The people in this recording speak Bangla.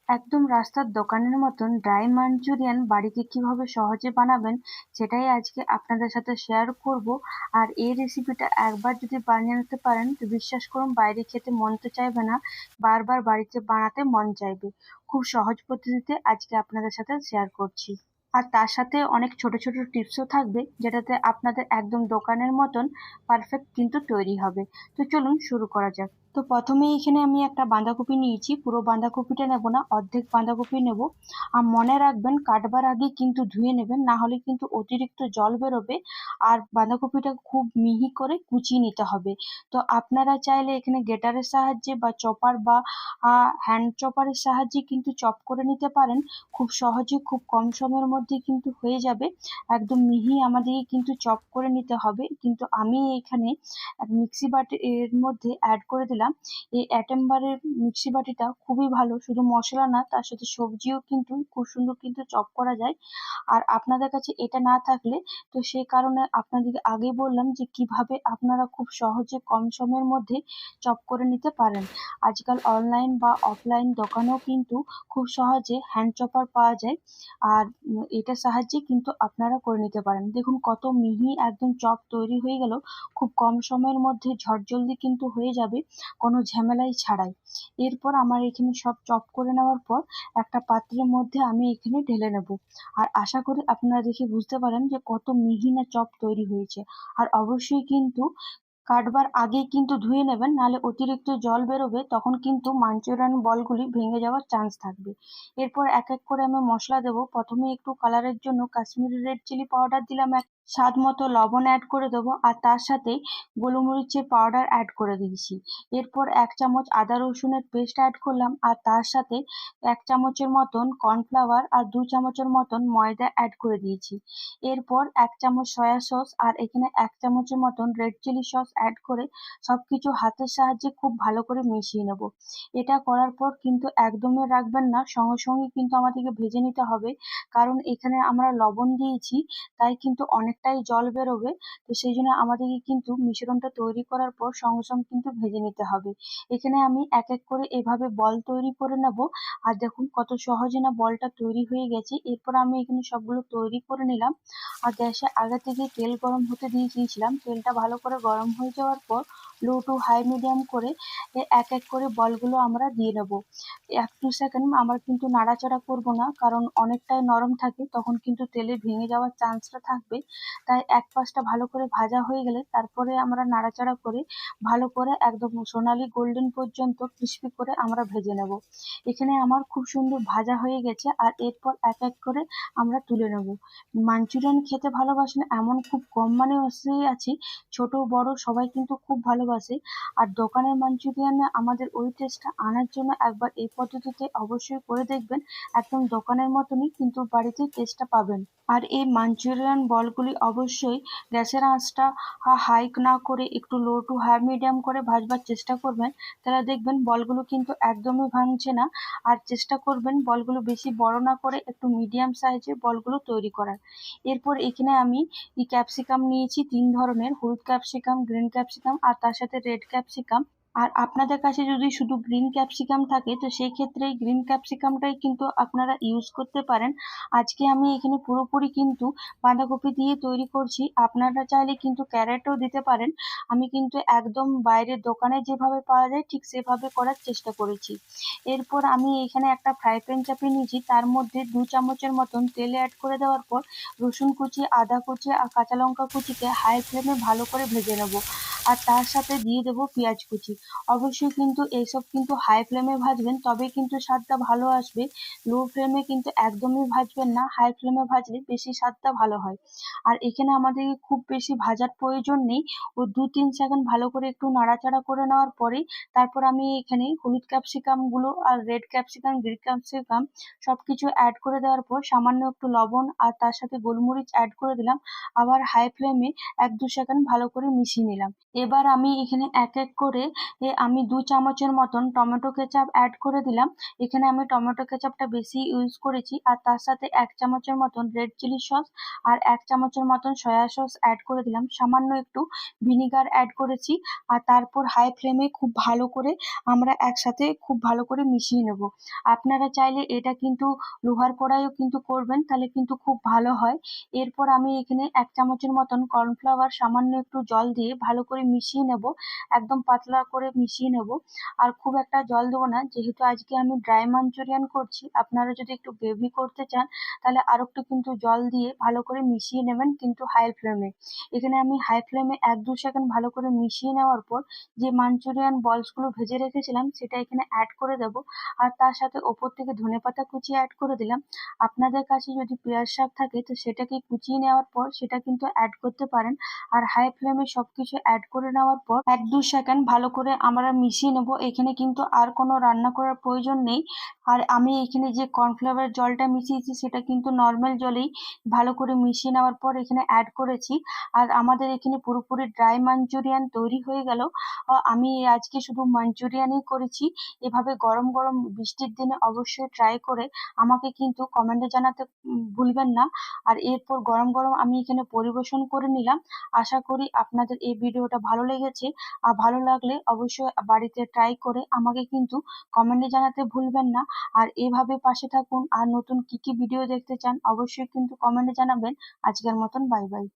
একদম রাস্তার দোকানের মতন ড্রাই মাঞ্চুরিয়ান বাড়িতে কিভাবে সহজে বানাবেন সেটাই আজকে আপনাদের সাথে শেয়ার করব। আর এই রেসিপিটা একবার যদি বানিয়ে নিতে পারেন তো বিশ্বাস করুন বাইরে খেতে মন তো চাইবে না, বারবার বাড়িতে বানাতে মন চাইবে। খুব সহজ পদ্ধতিতে আজকে আপনাদের সাথে শেয়ার করছি। আর তার সাথে অনেক ছোট ছোট টিপসও থাকবে যেটাতে আপনাদের একদম দোকানের মতন পারফেক্ট কিন্তু তৈরি হবে। তো চলুন শুরু করা যাক। তো প্রথমে এখানে আমি একটা বাঁধাকপি নিয়েছি, পুরো বাঁধাকপিটা নেব না, অর্ধেক বাঁধাকপি নেব। আর মনে রাখবেন কাটবার আগে কিন্তু ধুয়ে নেবেন, না হলে কিন্তু অতিরিক্ত জল বেরোবে। আর বাঁধাকপিটা খুব মিহি করে কুচিয়ে নিতে হবে। তো আপনারা চাইলে এখানে গ্রেটারের সাহায্যে বা চপার বা হ্যান্ড চপারের সাহায্যে কিন্তু চপ করে নিতে পারেন। খুব সহজে খুব কম সময়ের মধ্যে কিন্তু হয়ে যাবে। একদম মিহি আমাদেরকে কিন্তু চপ করে নিতে হবে, কিন্তু আমি এখানে মিক্সি বাটি এর মধ্যে অ্যাড করে দিলাম। এই অ্যাটেম্বারের মিক্সি বাটিটা খুবই ভালো, শুধু মশলা না তার সাথে সবজিও কিন্তু খুব সুন্দর কিন্তু চপ করা যায়। আর আপনাদের কাছে এটা না থাকলে তো সেই কারণে আপনাদেরকে আগেই বললাম যে কিভাবে আপনারা খুব সহজে কম সময়ের মধ্যে চপ করে নিতে পারেন। আজকাল অনলাইন বা অফলাইন দোকানেও কিন্তু খুব সহজে হ্যান্ড চপার পাওয়া যায়। আর এটার সাহায্যে কিন্তু আপনারা করে নিতে পারেন। দেখুন কত মিহি একদম চপ তৈরি হয়ে গেল, খুব কম সময়ের মধ্যে ঝটজলদি কিন্তু হয়ে যাবে, কোনো ঝামেলাই ছাড়াই। এরপর আমার এখানে সব চপ করে নেওয়ার পর একটা পাত্রের মধ্যে আমি এখানে ঢেলে নেব। আর আশা করি আপনারা দেখে বুঝতে পারেন যে কত মিহি না চপ তৈরি হয়েছে। আর অবশ্যই কিন্তু কাটবার আগে কিন্তু ধুয়ে নেবেন, নাহলে অতিরিক্ত জল বেরোবে, তখন কিন্তু মাঞ্চুরিয়ান বলগুলি ভেঙে যাওয়ার চান্স থাকবে। এরপর এক এক করে আমি মশলা দেবো। প্রথমে একটু কালারের জন্য কাশ্মীরি রেড চিলি পাউডার দিলাম, স্বাদ মতো লবণ অ্যাড করে দেবো, আর তার সাথে গোলমরিচের পাউডার অ্যাড করে দিয়েছি। এরপর 1 চামচ আদা রসুনের পেস্ট অ্যাড করলাম, আর তার সাথে 1 চামচের মতন কর্নফ্লাওয়ার আর 2 চামচের মতন ময়দা অ্যাড করে দিয়েছি। এরপর 1 চামচ সয়া সস আর এখানে 1 চামচের মতন রেড চিলি সস অ্যাড করে সবকিছু হাতের সাহায্যে খুব ভালো করে মিশিয়ে নেব। এটা করার পর কিন্তু একদমই রাখবেন না, সঙ্গে সঙ্গে কিন্তু আমাদেরকে ভেজে নিতে হবে, কারণ এখানে আমরা লবণ দিয়েছি, তাই কিন্তু অনেকটাই জল বেরোবে। তো সেই জন্য আমাদেরকে কিন্তু মিশ্রণটা তৈরি করার পর সঙ্গে সঙ্গে কিন্তু ভেজে নিতে হবে। এখানে আমি এক এক করে এভাবে বল তৈরি করে নেব। আর দেখুন কত সহজে না বলটা তৈরি হয়ে গেছে। এরপর আমি এখানে সবগুলো তৈরি করে নিলাম। আর গ্যাসে আগে থেকে তেল গরম হতে দিয়ে দিয়েছিলাম, তেলটা ভালো করে গরম হয়ে যাওয়ার পর লো টু হাই মিডিয়াম করে এক এক করে বলগুলো আমরা দিয়ে নেব। 1-2 সেকেন্ড আমরা কিন্তু নাড়াচাড়া করব না, কারণ অনেকটাই নরম থাকে, তখন কিন্তু তেলে ভেঙে যাওয়ার চান্সটা থাকবে। তাই এক পাশটা ভালো করে ভাজা হয়ে গেলে তারপরে আমরা নাড়াচাড়া করে ভালো করে একদম সোনালী গোল্ডেন পর্যন্ত ক্রিস্পি করে আমরা ভেজে নেব। এখানে আমার খুব সুন্দর ভাজা হয়ে গেছে, আর এরপর এক এক করে আমরা তুলে নেব। মাঞ্চুরিয়ান খেতে ভালোবাসেন এমন খুব কম মানুষই আছে, ছোট বড় সবাই কিন্তু খুব ভালোবাসে। আর দোকানের মাঞ্চুরিয়ানে আমাদের ওই টেস্টটা আনার জন্য একবার এই পদ্ধতিতে অবশ্যই করে দেখবেন। একদম দোকানের মতনই কিন্তু বাড়িতে টেস্টটা পাবেন। আর এই মাঞ্চুরিয়ান বলগুলি অবশ্যই গ্যাসের আঁচটা হাই না করে একটু লো টু হাই মিডিয়াম করে ভাজবার চেষ্টা করবেন। তাহলে দেখবেন বলগুলো কিন্তু একদমই ভাঙছে না। আর চেষ্টা করবেন বলগুলো বেশি বড় না করে একটু মিডিয়াম সাইজের বলগুলো তৈরি করার। এরপর এখানে আমি ক্যাপসিকাম নিয়েছি 3 ধরনের, হলুদ ক্যাপসিকাম, গ্রিন ক্যাপসিকাম আর তার সাথে রেড ক্যাপসিকাম। আর আপনাদের কাছে যদি শুধু গ্রিন ক্যাপসিকাম থাকে তো সেই ক্ষেত্রে গ্রিন ক্যাপসিকামটাই কিন্তু আপনারা ইউজ করতে পারেন। আজকে আমি এখানে পুরোপুরি কিন্তু বাঁধাকপি দিয়ে তৈরি করছি, আপনারা চাইলে কিন্তু ক্যারেটও দিতে পারেন। আমি কিন্তু একদম বাইরের দোকানে যেভাবে পাওয়া যায় ঠিক সেভাবে করার চেষ্টা করেছি। এরপর আমি এখানে একটা ফ্রাই প্যান চাপিয়ে নিয়েছি, তার মধ্যে 2 চামচের মতন তেল অ্যাড করে দেওয়ার পর রসুন কুচি, আদা কুচি আর কাঁচা লঙ্কা কুচিকে হাই ফ্লেমে ভালো করে ভেজে নেব। আর তার সাথে দিয়ে দেবো পেঁয়াজ কুচি। অবশ্যই কিন্তু এইসব কিন্তু হাই ফ্লেমে ভাজবেন, তবে কিন্তু স্বাদটা ভালো আসবে। লো ফ্লেমে কিন্তু একদমই ভাজবেন না, হাই ফ্লেমে ভাজলে বেশি স্বাদটা ভালো হয়। আর এখানে আমাদের খুব বেশি ভাজার প্রয়োজন নেই, ও 2-3 সেকেন্ড ভালো করে একটু নাড়াচাড়া করে নেওয়ার পরেই তারপর আমি এখানে হলুদ ক্যাপসিকাম গুলো আর রেড ক্যাপসিকাম, গ্রিন ক্যাপসিকাম সবকিছু অ্যাড করে দেওয়ার পর সামান্য একটু লবণ আর তার সাথে গোলমরিচ অ্যাড করে দিলাম। আবার হাই ফ্লেমে 1-2 সেকেন্ড ভালো করে মিশিয়ে নিলাম। এবার আমি এখানে এক এক করে আমি 2 চামচের মতন টমেটো কেচাপ অ্যাড করে দিলাম। এখানে আমি টমেটো কেচাপটা বেশি ইউজ করেছি, আর তার সাথে 1 চামচের মতন রেড চিলি সস আর 1 চামচের মতন সয়া সস অ্যাড করে দিলাম। সামান্য একটু ভিনিগার অ্যাড করেছি। আর তারপর হাই ফ্লেমে খুব ভালো করে আমরা একসাথে খুব ভালো করে মিশিয়ে নেব। আপনারা চাইলে এটা কিন্তু লোহার কড়াইও কিন্তু করবেন, তাহলে কিন্তু খুব ভালো হয়। এরপর আমি এখানে 1 চামচের মতন কর্নফ্লাওয়ার সামান্য একটু জল দিয়ে ভালো করে মিশিয়ে নেব, একদম পাতলা করে মিশিয়ে নেব। আর খুব একটা জল দেবো না, যেহেতু আজকে আমি ড্রাই মাঞ্চুরিয়ান করছি। আপনারা যদি একটু গ্রেভি করতে চান তাহলে আরো একটু কিন্তু জল দিয়ে ভালো করে মিশিয়ে নেবেন, কিন্তু হাই ফ্লেমে। এখানে আমি হাই ফ্লেমে 1-2 সেকেন্ড ভালো করে মিশিয়ে নেওয়ার পর যে মাঞ্চুরিয়ান বলস গুলো ভেজে রেখেছিলাম সেটা এখানে অ্যাড করে দেব। আর তার সাথে ওপর থেকে ধনেপাতা কুচি অ্যাড করে দিলাম। আপনাদের কাছে যদি পেঁয়াজ শাক থাকে তো সেটাকে কুচিয়ে নেওয়ার পর সেটা কিন্তু অ্যাড করতে পারেন। আর হাই ফ্লেমে সবকিছু অ্যাড করে নেওয়ার পর 1-2 সেকেন্ড ভালো করে আমরা মিশিয়ে নেব। এখানে কিন্তু আর কোনো রান্না করার প্রয়োজন নেই। আর আমি এখানে যে কর্নফ্লাওয়ার জলটা মিশিয়েছি সেটা কিন্তু নর্মাল জলেই ভালো করে মিশিয়ে নেওয়ার পর এখানে অ্যাড করেছি। আর আমাদের এখানে পুরোপুরি ড্রাই মাঞ্চুরিয়ান তৈরি হয়ে গেল। আমি আজকে শুধু মাঞ্চুরিয়ানই করেছি। এভাবে গরম গরম বৃষ্টির দিনে অবশ্যই ট্রাই করে আমাকে কিন্তু কমেন্টে জানাতে ভুলবেন না। আর এরপর গরম গরম আমি এখানে পরিবেশন করে নিলাম। আশা করি আপনাদের এই ভিডিওটা ভালো লেগেছে। আর ভালো লাগলে অবশ্যই বাড়িতে ট্রাই করে আমাকে কিন্তু কমেন্টে জানাতে ভুলবেন না। আর এভাবে পাশে থাকুন। আর নতুন কি কি ভিডিও দেখতে চান অবশ্যই কিন্তু কমেন্টে জানাবেন। আজকের মতন বাই বাই।